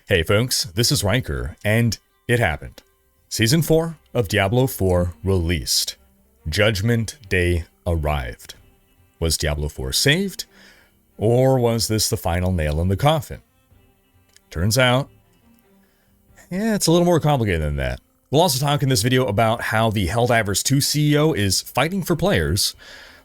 Hey folks, this is Rhykker, and it happened. Season 4 of Diablo 4 released. Judgment Day arrived. Was Diablo 4 saved? Or was this the final nail in the coffin? Turns out, it's a little more complicated than that. We'll also talk in this video about how the Helldivers 2 CEO is fighting for players,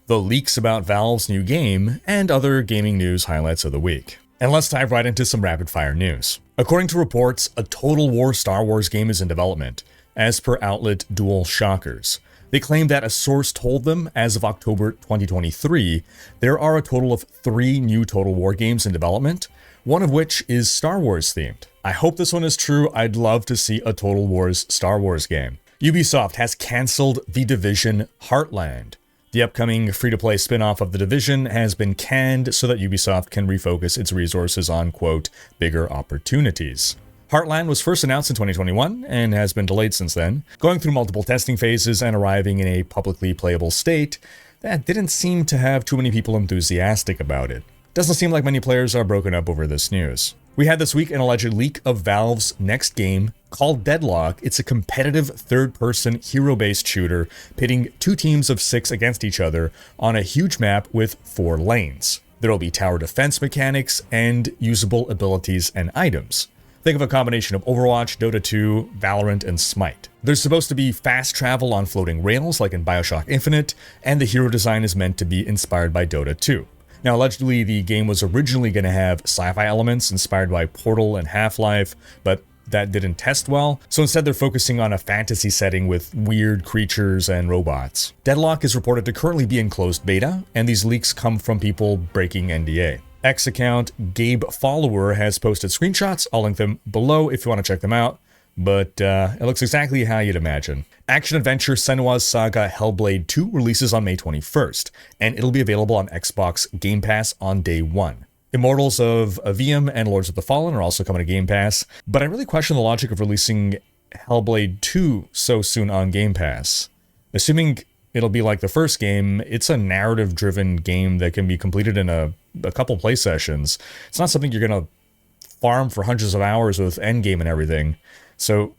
the leaks about Valve's new game, and other gaming news highlights of the week. And let's dive right into some rapid-fire news. According to reports, a Total War Star Wars game is in development, as per outlet Dual Shockers. They claim that a source told them, as of October 2023, there are a total of 3 new Total War games in development, one of which is Star Wars themed. I hope this one is true. I'd love to see a Total Wars Star Wars game. Ubisoft has cancelled The Division Heartland. The upcoming free-to-play spin-off of The Division has been canned so that Ubisoft can refocus its resources on, quote, bigger opportunities. Heartland was first announced in 2021 and has been delayed since then, going through multiple testing phases and arriving in a publicly playable state that didn't seem to have too many people enthusiastic about it. Doesn't seem like many players are broken up over this news. We had this week an alleged leak of Valve's next game called Deadlock. It's a competitive third-person hero-based shooter pitting 2 teams of 6 against each other on a huge map with 4 lanes. There will be tower defense mechanics and usable abilities and items. Think of a combination of Overwatch, Dota 2, Valorant, and Smite. There's supposed to be fast travel on floating rails like in Bioshock Infinite, and the hero design is meant to be inspired by Dota 2. Now, allegedly, the game was originally going to have sci-fi elements inspired by Portal and Half-Life, but that didn't test well, so instead they're focusing on a fantasy setting with weird creatures and robots. Deadlock is reported to currently be in closed beta, and these leaks come from people breaking NDA. X account Gabe Follower has posted screenshots. I'll link them below if you want to check them out, but it looks exactly how you'd imagine. Action-adventure Senua's Saga Hellblade 2 releases on May 21st, and it'll be available on Xbox Game Pass on day 1. Immortals of Avium and Lords of the Fallen are also coming to Game Pass, but I really question the logic of releasing Hellblade 2 so soon on Game Pass. Assuming it'll be like the first game, it's a narrative-driven game that can be completed in a couple play sessions. It's not something you're going to farm for hundreds of hours with endgame and everything. So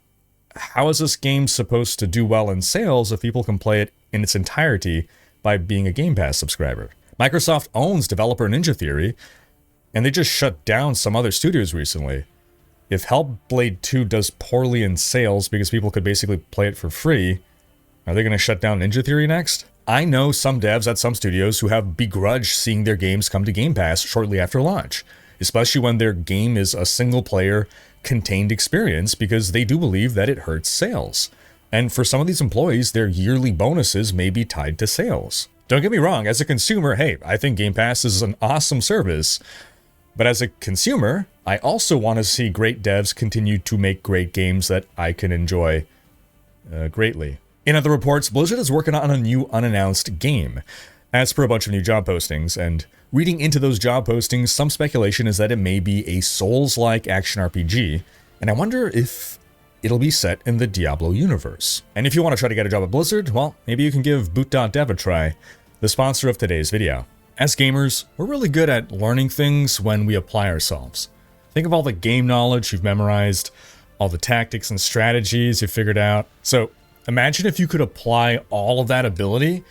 how is this game supposed to do well in sales if people can play it in its entirety by being a Game Pass subscriber? Microsoft owns developer Ninja Theory, and they just shut down some other studios recently. If Hellblade 2 does poorly in sales because people could basically play it for free, are they going to shut down Ninja Theory next? I know some devs at some studios who have begrudged seeing their games come to Game Pass shortly after launch, especially when their game is a single-player, contained experience, because they do believe that it hurts sales. And for some of these employees, their yearly bonuses may be tied to sales. Don't get me wrong, as a consumer, hey, I think Game Pass is an awesome service. But as a consumer, I also want to see great devs continue to make great games that I can enjoy greatly. In other reports, Blizzard is working on a new unannounced game, as per a bunch of new job postings, and reading into those job postings, some speculation is that it may be a Souls-like action RPG, and I wonder if it'll be set in the Diablo universe. And if you want to try to get a job at Blizzard, well, maybe you can give boot.dev a try, the sponsor of today's video. As gamers, we're really good at learning things when we apply ourselves. Think of all the game knowledge you've memorized, all the tactics and strategies you've figured out. So imagine if you could apply all of that ability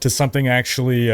to something actually,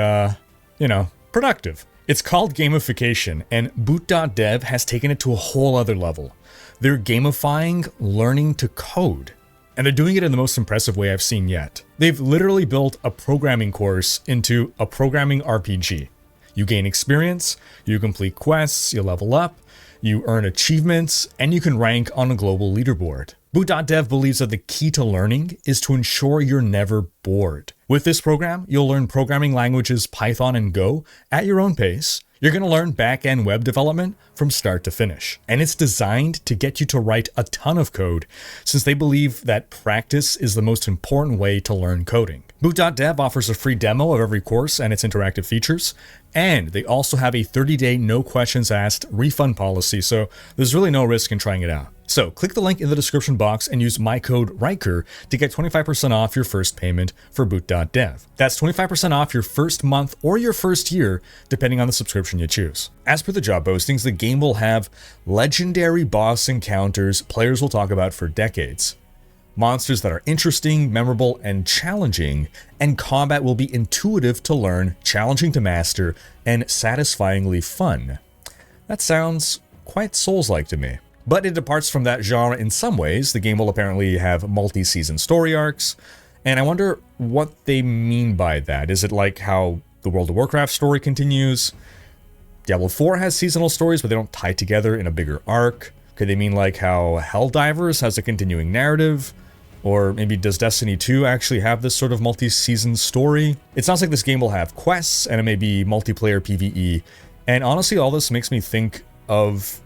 productive. It's called gamification, and boot.dev has taken it to a whole other level. They're gamifying learning to code, and they're doing it in the most impressive way I've seen yet. They've literally built a programming course into a programming RPG. You gain experience, you complete quests, you level up, you earn achievements, and you can rank on a global leaderboard. Boot.dev believes that the key to learning is to ensure you're never bored. With this program, you'll learn programming languages Python and Go at your own pace. You're going to learn back-end web development from start to finish. And it's designed to get you to write a ton of code, since they believe that practice is the most important way to learn coding. Boot.dev offers a free demo of every course and its interactive features, and they also have a 30-day no questions asked refund policy, so there's really no risk in trying it out. So click the link in the description box and use my code Rhykker to get 25% off your first payment for boot.dev. That's 25% off your first month or your first year, depending on the subscription you choose. As per the job postings, the game will have legendary boss encounters players will talk about for decades. Monsters that are interesting, memorable, and challenging, and combat will be intuitive to learn, challenging to master, and satisfyingly fun. That sounds quite Souls-like to me. But it departs from that genre in some ways. The game will apparently have multi-season story arcs, and I wonder what they mean by that. Is it like how the World of Warcraft story continues? Diablo 4 has seasonal stories, but they don't tie together in a bigger arc. Could they mean like how Helldivers has a continuing narrative? Or maybe does Destiny 2 actually have this sort of multi-season story? It sounds like this game will have quests, and it may be multiplayer PvE, and honestly all this makes me think of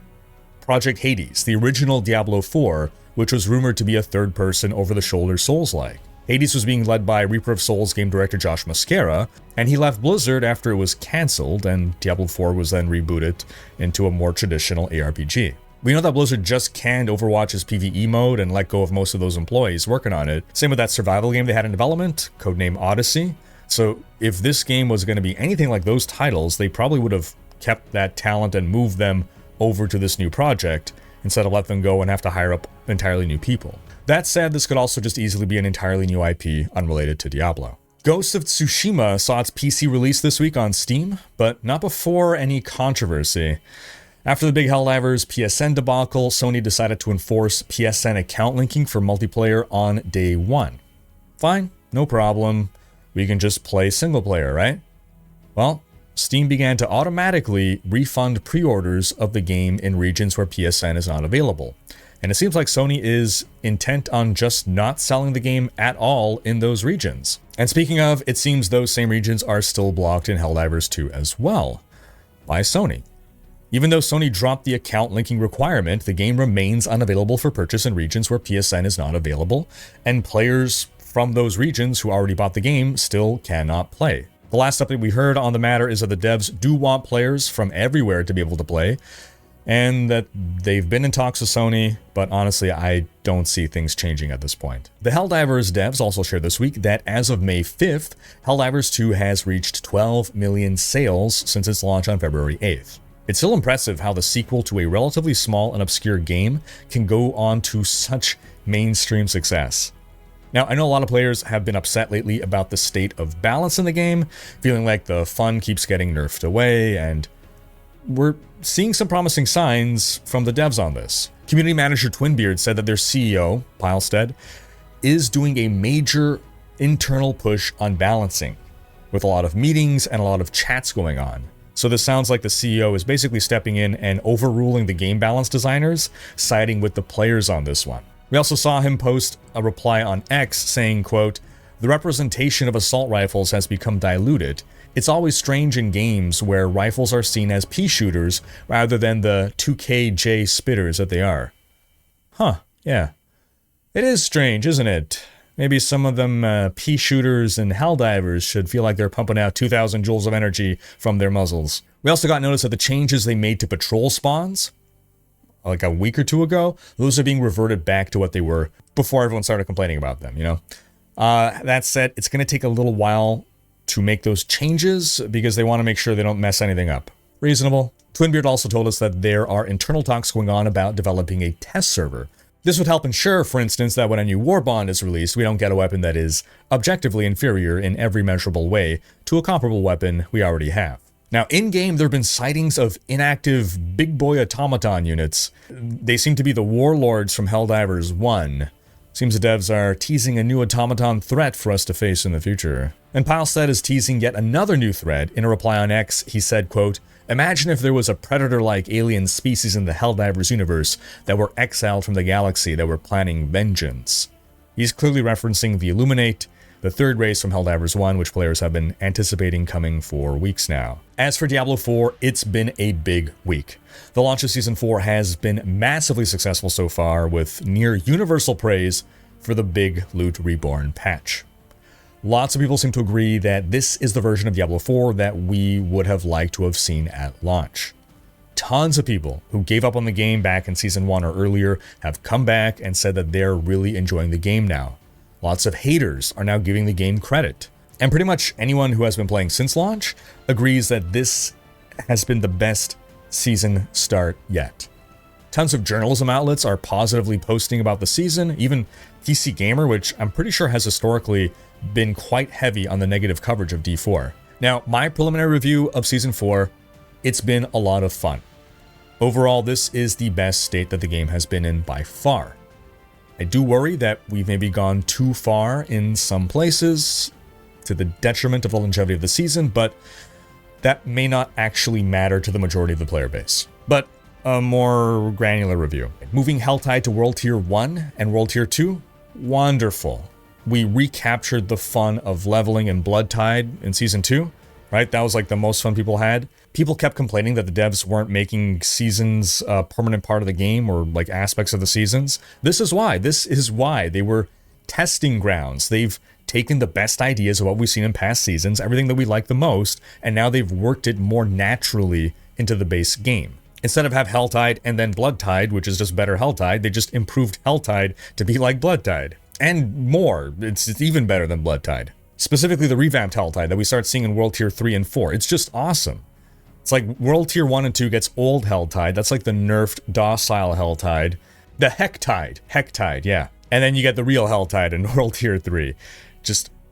Project Hades, the original Diablo 4, which was rumored to be a third-person, over-the-shoulder Souls-like. Hades was being led by Reaper of Souls game director Josh Mascara, and he left Blizzard after it was cancelled, and Diablo 4 was then rebooted into a more traditional aRPG. We know that Blizzard just canned Overwatch's PvE mode and let go of most of those employees working on it. Same with that survival game they had in development, codenamed Odyssey. So if this game was going to be anything like those titles, they probably would have kept that talent and moved them over to this new project instead of let them go and have to hire up entirely new people. That said, this could also just easily be an entirely new IP unrelated to Diablo. Ghost of Tsushima saw its PC release this week on Steam, but not before any controversy. After the big Helldivers PSN debacle, Sony decided to enforce PSN account linking for multiplayer on day one. Fine, no problem. We can just play single player, right? Well, Steam began to automatically refund pre-orders of the game in regions where PSN is not available. And it seems like Sony is intent on just not selling the game at all in those regions. And speaking of, it seems those same regions are still blocked in Helldivers 2 as well, by Sony. Even though Sony dropped the account linking requirement, the game remains unavailable for purchase in regions where PSN is not available, and players from those regions who already bought the game still cannot play. The last update we heard on the matter is that the devs do want players from everywhere to be able to play, and that they've been in talks with Sony, but honestly, I don't see things changing at this point. The Helldivers devs also shared this week that as of May 5th, Helldivers 2 has reached 12 million sales since its launch on February 8th. It's still impressive how the sequel to a relatively small and obscure game can go on to such mainstream success. Now, I know a lot of players have been upset lately about the state of balance in the game, feeling like the fun keeps getting nerfed away, and we're seeing some promising signs from the devs on this. Community manager Twinbeard said that their CEO, Pilestead, is doing a major internal push on balancing, with a lot of meetings and a lot of chats going on. So this sounds like the CEO is basically stepping in and overruling the game balance designers, siding with the players on this one. We also saw him post a reply on X saying, quote, "The representation of assault rifles has become diluted. It's always strange in games where rifles are seen as pea shooters rather than the 2KJ spitters that they are." Huh, yeah. It is strange, isn't it? Maybe some of them pea shooters and Helldivers should feel like they're pumping out 2,000 joules of energy from their muzzles. We also got notice that the changes they made to patrol spawns, like a week or two ago, those are being reverted back to what they were before everyone started complaining about them, you know? That said, it's going to take a little while to make those changes because they want to make sure they don't mess anything up. Reasonable. Twinbeard also told us that there are internal talks going on about developing a test server. This would help ensure, for instance, that when a new war bond is released, we don't get a weapon that is objectively inferior in every measurable way to a comparable weapon we already have. Now, in-game, there have been sightings of inactive big boy automaton units. They seem to be the warlords from Helldivers 1. Seems the devs are teasing a new automaton threat for us to face in the future. And Pilestead is teasing yet another new threat. In a reply on X, he said, quote, "Imagine if there was a predator-like alien species in the Helldivers universe that were exiled from the galaxy that were planning vengeance." He's clearly referencing the Illuminate, the third race from Helldivers 1, which players have been anticipating coming for weeks now. As for Diablo 4, it's been a big week. The launch of Season 4 has been massively successful so far, with near universal praise for the Big Loot Reborn patch. Lots of people seem to agree that this is the version of Diablo 4 that we would have liked to have seen at launch. tons of people who gave up on the game back in Season 1 or earlier have come back and said that they're really enjoying the game now. Lots of haters are now giving the game credit. And pretty much anyone who has been playing since launch agrees that this has been the best season start yet. Tons of journalism outlets are positively posting about the season, even PC Gamer, which I'm pretty sure has historically been quite heavy on the negative coverage of D4. Now, my preliminary review of Season 4, it's been a lot of fun. Overall, this is the best state that the game has been in by far. I do worry that we've maybe gone too far in some places to the detriment of the longevity of the season, but that may not actually matter to the majority of the player base. But a more granular review. Moving Helltide to World Tier 1 and World Tier 2, wonderful. We recaptured the fun of leveling in Bloodtide in Season 2, right? That was like the most fun people had. People kept complaining that the devs weren't making seasons a permanent part of the game or like aspects of the seasons. This is why. They were testing grounds. They've taken the best ideas of what we've seen in past seasons, everything that we like the most, and now they've worked it more naturally into the base game. Instead of have Helltide and then Bloodtide, which is just better Helltide, they just improved Helltide to be like Bloodtide. And more, it's even better than Bloodtide. Specifically the revamped Helltide that we start seeing in World Tier 3 and 4. It's just awesome. It's like World Tier 1 and 2 gets old Helltide. That's like the nerfed docile Helltide. The Hectide, yeah. And then you get the real Helltide in World Tier 3.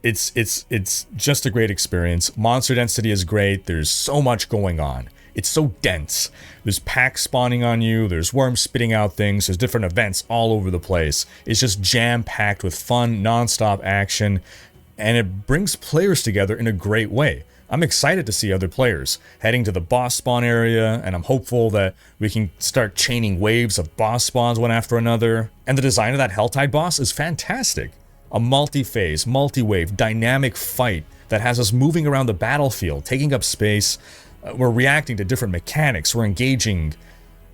It's just a great experience. Monster density is great. There's so much going on. It's so dense. There's packs spawning on you. There's worms spitting out things. There's different events all over the place. It's just jam-packed with fun, non-stop action. And it brings players together in a great way. I'm excited to see other players heading to the boss spawn area, and I'm hopeful that we can start chaining waves of boss spawns one after another. And the design of that Helltide boss is fantastic. A multi-phase, multi-wave, dynamic fight that has us moving around the battlefield, taking up space. We're reacting to different mechanics. We're engaging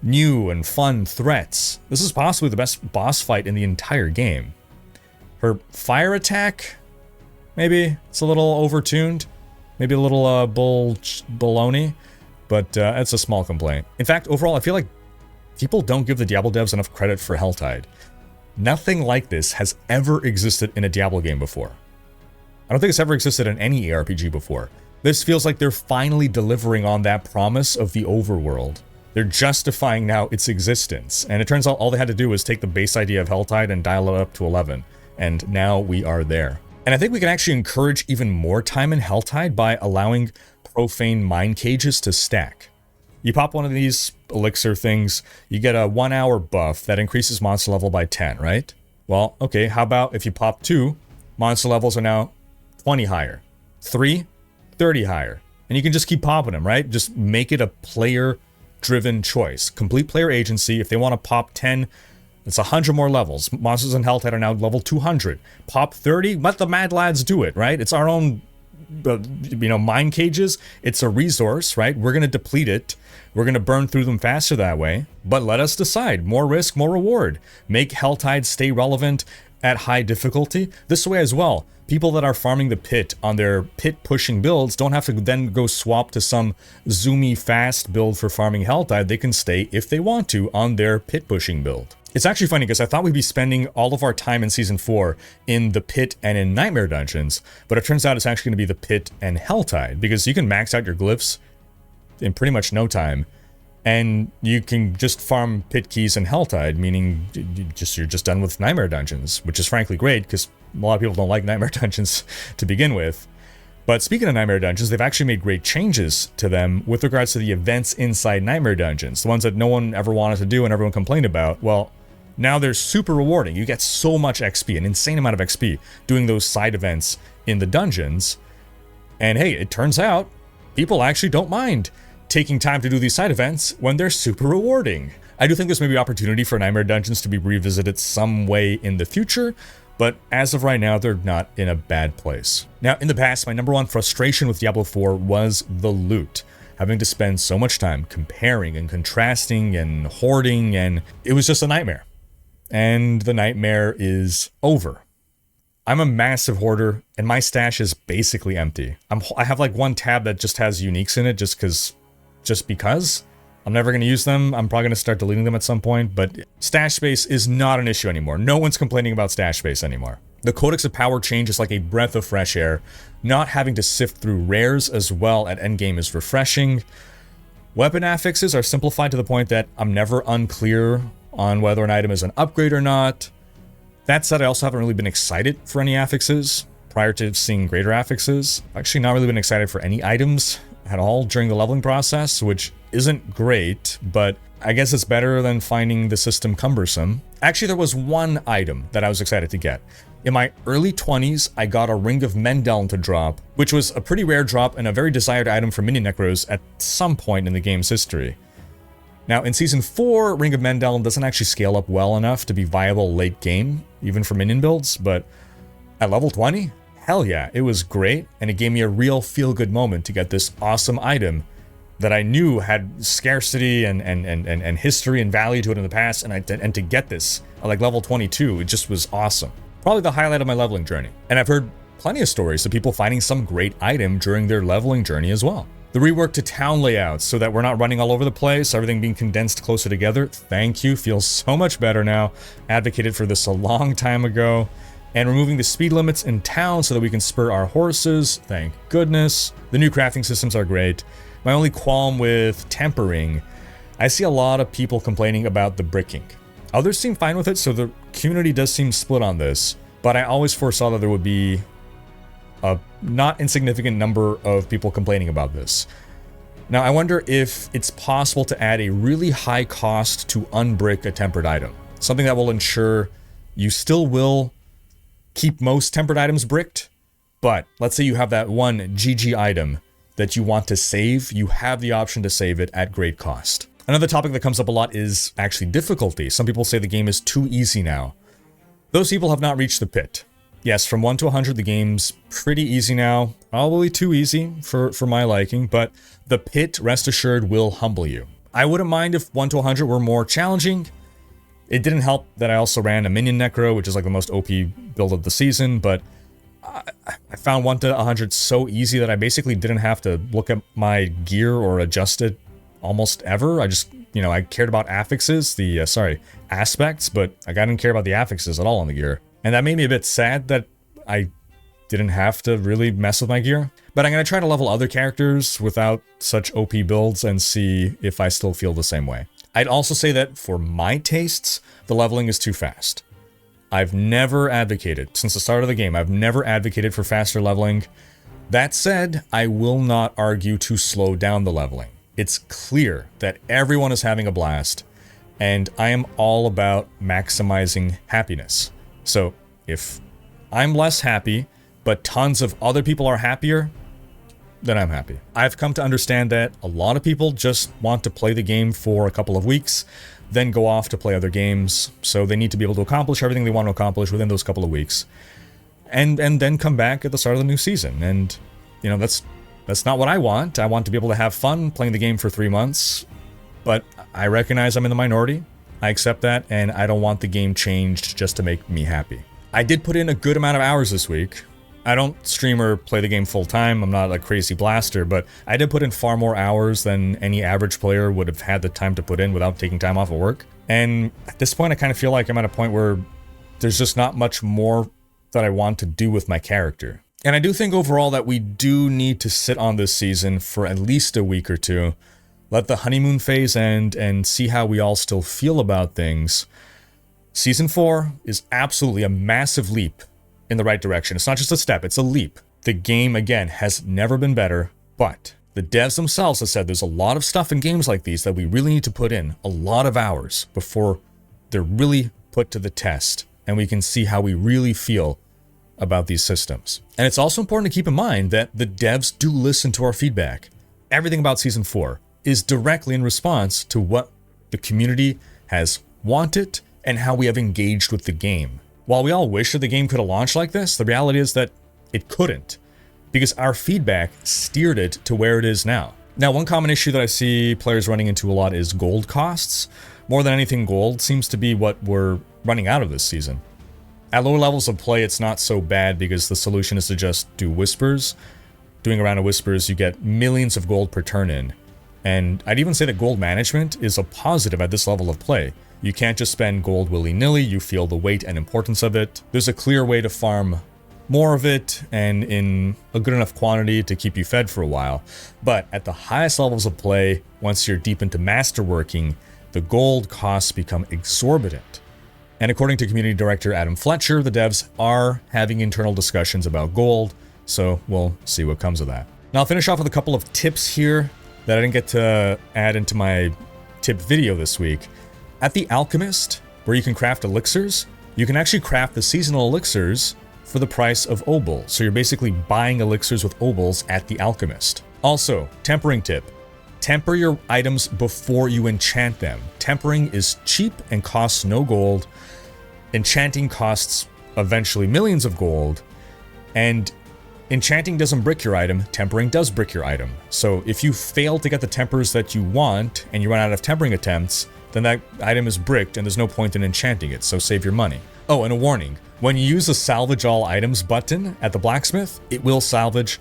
new and fun threats. This is possibly the best boss fight in the entire game. Her fire attack, maybe it's a little overtuned. Maybe a little baloney, but it's a small complaint. In fact, overall, I feel like people don't give the Diablo devs enough credit for Helltide. Nothing like this has ever existed in a Diablo game before. I don't think it's ever existed in any aRPG before. This feels like they're finally delivering on that promise of the overworld. They're justifying now its existence, and it turns out all they had to do was take the base idea of Helltide and dial it up to 11, and now we are there. And I think we can actually encourage even more time in Helltide by allowing profane mine cages to stack. You pop one of these elixir things, you get a 1 hour buff that increases monster level by 10, right? Well, okay, how about if you pop 2, monster levels are now 20 higher. 3, 30 higher. And you can just keep popping them, right? Just make it a player-driven choice. Complete player agency. If they want to pop 10, it's 100 more levels. Monsters in Helltide are now level 200. Pop 30, let the mad lads do it, right? It's our own, mine cages. It's a resource, right? We're going to deplete it. We're going to burn through them faster that way. But let us decide. More risk, more reward. Make Helltide stay relevant at high difficulty. This way as well. People that are farming the pit on their pit-pushing builds don't have to then go swap to some zoomy fast build for farming Helltide. They can stay, if they want to, on their pit-pushing build. It's actually funny because I thought we'd be spending all of our time in Season 4 in the pit and in Nightmare Dungeons, but it turns out it's actually going to be the pit and Helltide, because you can max out your glyphs in pretty much no time, and you can just farm pit keys and Helltide, meaning you're just done with Nightmare Dungeons, which is frankly great, because a lot of people don't like Nightmare Dungeons to begin with. But speaking of Nightmare Dungeons, they've actually made great changes to them with regards to the events inside Nightmare Dungeons, the ones that no one ever wanted to do and everyone complained about. Well, now they're super rewarding. You get so much XP, an insane amount of XP, doing those side events in the dungeons. And hey, it turns out people actually don't mind taking time to do these side events when they're super rewarding. I do think there's maybe opportunity for Nightmare Dungeons to be revisited some way in the future, but as of right now, they're not in a bad place. Now, in the past, my number one frustration with Diablo 4 was the loot. Having to spend so much time comparing and contrasting and hoarding, and it was just a nightmare. And the nightmare is over. I'm a massive hoarder, and my stash is basically empty. I have like one tab that just has uniques in it just because. I'm never going to use them. I'm probably going to start deleting them at some point, but stash space is not an issue anymore. No one's complaining about stash space anymore. The Codex of Power change is like a breath of fresh air. Not having to sift through rares as well at endgame is refreshing. Weapon affixes are simplified to the point that I'm never unclear on whether an item is an upgrade or not. That said, I also haven't really been excited for any affixes prior to seeing greater affixes. I've actually not really been excited for any items at all during the leveling process, which isn't great, but I guess it's better than finding the system cumbersome. Actually, there was one item that I was excited to get. In my early 20s, I got a Ring of Mendeln to drop, which was a pretty rare drop and a very desired item for MaiaNashira at some point in the game's history. Now, in Season 4, Ring of Mendeln doesn't actually scale up well enough to be viable late game, even for minion builds, but at level 20, hell yeah, it was great, and it gave me a real feel-good moment to get this awesome item that I knew had scarcity and history and value to it in the past, and to get this at like level 22, it just was awesome. Probably the highlight of my leveling journey. And I've heard plenty of stories of people finding some great item during their leveling journey as well. The rework to town layouts so that we're not running all over the place, everything being condensed closer together, thank you, feels so much better now. Advocated for this a long time ago. And removing the speed limits in town so that we can spur our horses, thank goodness. The new crafting systems are great. My only qualm with tempering, I see a lot of people complaining about the bricking. Others seem fine with it, so the community does seem split on this, but I always foresaw that there would be a not insignificant number of people complaining about this. Now, I wonder if it's possible to add a really high cost to unbrick a tempered item. Something that will ensure you still will keep most tempered items bricked, but let's say you have that one GG item that you want to save, you have the option to save it at great cost. Another topic that comes up a lot is actually difficulty. Some people say the game is too easy now. Those people have not reached the pit. Yes, from 1 to 100, the game's pretty easy now. Probably too easy for my liking, but the pit, rest assured, will humble you. I wouldn't mind if 1 to 100 were more challenging. It didn't help that I also ran a MaiaNashira, which is like the most OP build of the season, but I found 1 to 100 so easy that I basically didn't have to look at my gear or adjust it almost ever. I just, I cared about affixes, aspects, but I didn't care about the affixes at all on the gear. And that made me a bit sad that I didn't have to really mess with my gear. But I'm going to try to level other characters without such OP builds and see if I still feel the same way. I'd also say that for my tastes, the leveling is too fast. I've never advocated, since the start of the game, I've never advocated for faster leveling. That said, I will not argue to slow down the leveling. It's clear that everyone is having a blast, and I am all about maximizing happiness. So if I'm less happy, but tons of other people are happier, then I'm happy. I've come to understand that a lot of people just want to play the game for a couple of weeks, then go off to play other games, so they need to be able to accomplish everything they want to accomplish within those couple of weeks, and then come back at the start of the new season. And, that's not what I want. I want to be able to have fun playing the game for 3 months, but I recognize I'm in the minority. I accept that, and I don't want the game changed just to make me happy. I did put in a good amount of hours this week. I don't stream or play the game full time. I'm not a crazy blaster, but I did put in far more hours than any average player would have had the time to put in without taking time off of work. And at this point, I kind of feel like I'm at a point where there's just not much more that I want to do with my character. And I do think overall that we do need to sit on this season for at least a week or two, let the honeymoon phase end, and see how we all still feel about things. Season 4 is absolutely a massive leap in the right direction. It's not just a step, it's a leap. The game, again, has never been better, but the devs themselves have said there's a lot of stuff in games like these that we really need to put in a lot of hours before they're really put to the test, and we can see how we really feel about these systems. And it's also important to keep in mind that the devs do listen to our feedback. Everything about Season 4 is directly in response to what the community has wanted and how we have engaged with the game. While we all wish that the game could have launched like this, the reality is that it couldn't, because our feedback steered it to where it is now. Now, one common issue that I see players running into a lot is gold costs. More than anything, gold seems to be what we're running out of this season. At lower levels of play, it's not so bad because the solution is to just do whispers. Doing a round of whispers, you get millions of gold per turn in. And I'd even say that gold management is a positive at this level of play. You can't just spend gold willy-nilly, you feel the weight and importance of it. There's a clear way to farm more of it and in a good enough quantity to keep you fed for a while. But at the highest levels of play, once you're deep into masterworking, the gold costs become exorbitant. And according to community director Adam Fletcher, the devs are having internal discussions about gold, so we'll see what comes of that. Now I'll finish off with a couple of tips here that I didn't get to add into my tip video this week. At the Alchemist, where you can craft elixirs, you can actually craft the seasonal elixirs for the price of obol. So you're basically buying elixirs with obols at the Alchemist. Also, tempering tip. Temper your items before you enchant them. Tempering is cheap and costs no gold. Enchanting costs eventually millions of gold. And enchanting doesn't brick your item, tempering does brick your item. So if you fail to get the tempers that you want and you run out of tempering attempts, then that item is bricked and there's no point in enchanting it, so save your money. Oh, and a warning. When you use the salvage all items button at the blacksmith, it will salvage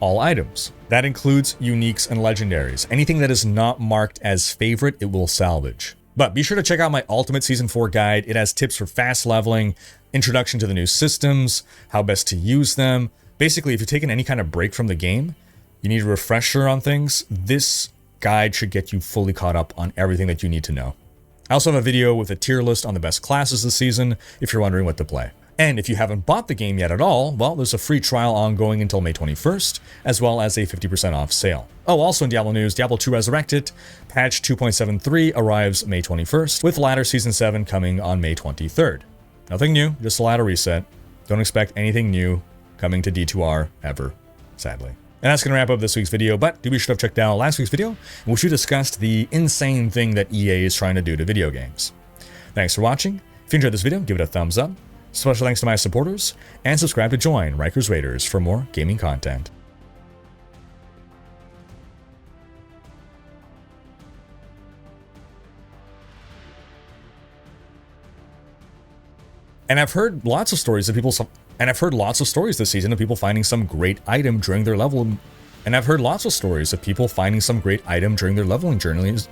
all items. That includes uniques and legendaries. Anything that is not marked as favorite, it will salvage. But be sure to check out my Ultimate Season 4 guide. It has tips for fast leveling, introduction to the new systems, how best to use them. Basically, if you've taken any kind of break from the game, you need a refresher on things, this guide should get you fully caught up on everything that you need to know. I also have a video with a tier list on the best classes this season, if you're wondering what to play. And if you haven't bought the game yet at all, well, there's a free trial ongoing until May 21st, as well as a 50% off sale. Oh, also in Diablo news, Diablo 2 Resurrected, patch 2.73 arrives May 21st, with Ladder Season 7 coming on May 23rd. Nothing new, just a ladder reset. Don't expect anything new coming to D2R ever, sadly. And that's going to wrap up this week's video, but do be sure to check out last week's video, in which we discussed the insane thing that EA is trying to do to video games. Thanks for watching. If you enjoyed this video, give it a thumbs up. Special thanks to my supporters, and subscribe to join Rhykkers Raiders for more gaming content. And I've heard lots of stories of people. And I've heard lots of stories this season of people finding some great item during their level. And I've heard lots of stories of people finding some great item during their leveling journeys.